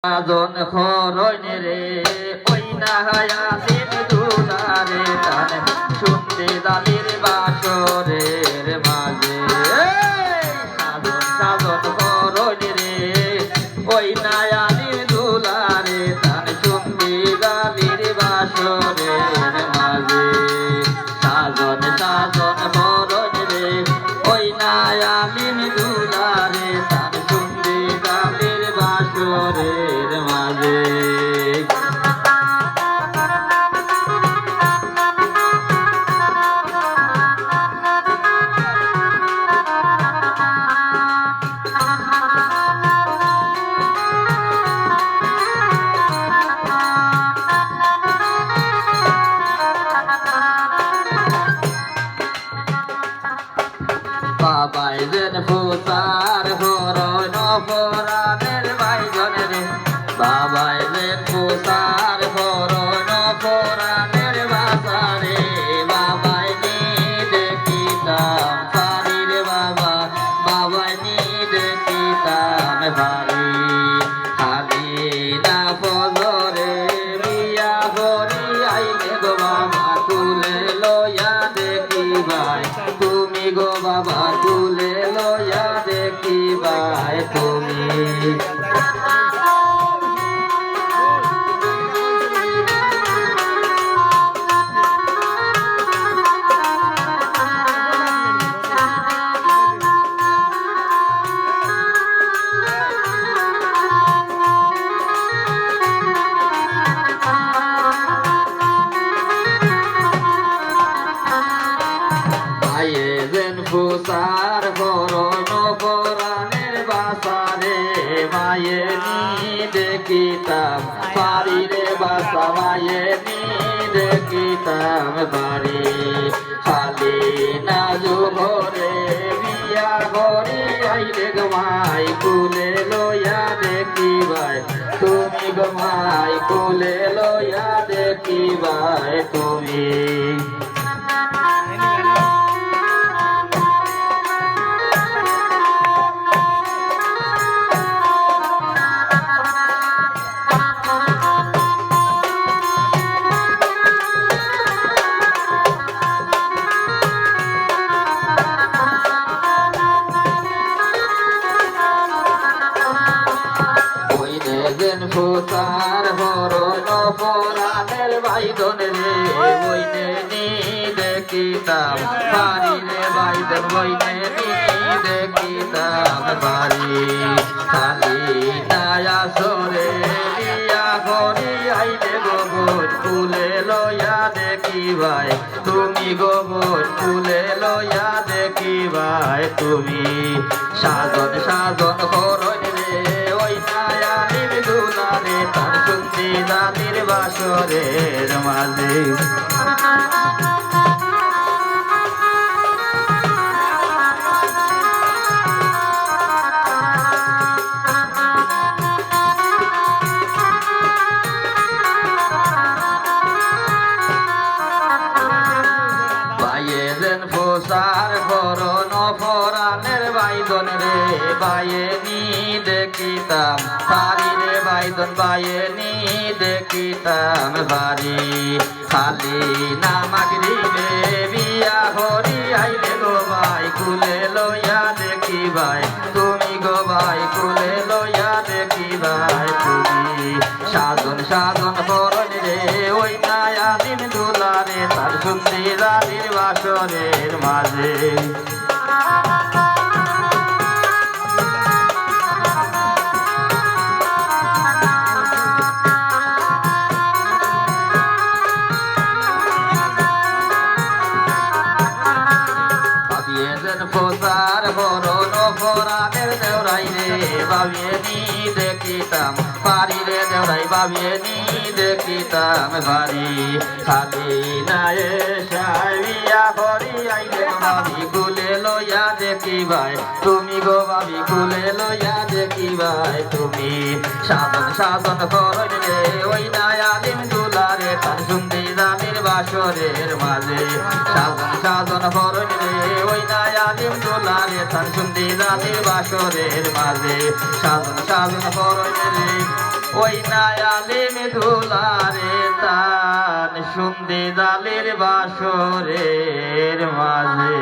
আজন খরইনে রে ওই না হায়াতিন দুলারে তানে শুনতে দালির বাসরের মাঝে সাজন সাজন খরইনে রে ওই না আলির দুলারে তানে শুনতে দালির বাসরের মাঝে সাজন সাজন খরইনে রে ওই না আলির দুলারে তানে শুনতে দালির বাসরের মাঝে বাবাই যেন ফুসার হরয় নপরানের বাইজনে রে বাবাই যেন ফুসার হরয় নপরানের বাসারে বাবাই নি দেখিতাম পারি রে বাবা বাবাই নি দেখিতাম পারি খালি না ফজরে বিয়া করি আইলে গো বাবা তুলে লইয়া দেখিবাই তুমি গো বাবা তুলে লইয়া দেখিবাই তুমি ফুসার হরণ পরাণের বাসারে মায়ে নি দেখিতাম পারি রে বাসা মায়ে নি দেখিতাম পারি খালি না জোহরে বিয়া করি আইলে গমাই কুলে লইয়া দেখিবাই তুমি গমাই কুলে লইয়া দেখিবাই তুমি ফুসার হরণ পরাণের বাইদন রে বইনে নি দেখিতাম পারি রে বাইদন বইনে নি দেখিতাম পারি খালি নায়া সরে বিয়া করি আইলে গোবর ফুলে লইয়া দেখিবাই তুমি গোবর ফুলে লইয়া দেখিবাই তুমি সাজন সাজন হরণ রে ওই নায়া দুলারে তার শুনতে দাদির বাসরের মাঝে বাইয়ের ফুসার হরণ পরাণের বাইদন রে বাইয়ে নি দেখিতাম পারি রে বাইদন বাইয়ে নি দেখিতাম পারি খালি না মাগরিবে বিয়া হরি আইলে গো ভাই কুলে লইয়া দেখিবাই তুমি গো ভাই কুলে লইয়া দেখিবাই তুমি সাজন সাজন করণ রে ওই নায়া দিন দুলারে তার শুনতে দাদির বাসরের মাঝে ফুসার হরণ পরাণের দেওরাই রে বাবিয়ে নি দেখিতাম পারি রে দেওরাই বাবিয়ে নি দেখিতাম পারি খালি না এসাইয়া করি আইলে বাবি কুলে লইয়া দেখিবাই তুমি গো বাবি কুলে লইয়া দেখিবাই তুমি সাধন সাধন করণ রে ওই নায়া দিন দুলারে তার শুনতে দাদির বাসরের মাঝে সাধন সাধন করণ রে ওই নায়া দিন দুলারে তার শুনতে দাদির বাসরের মাঝে সাধন সাধন করণ রে ওই নায়ালিম ধুলারে তান শুনতে জালের বাসরের মাঝে।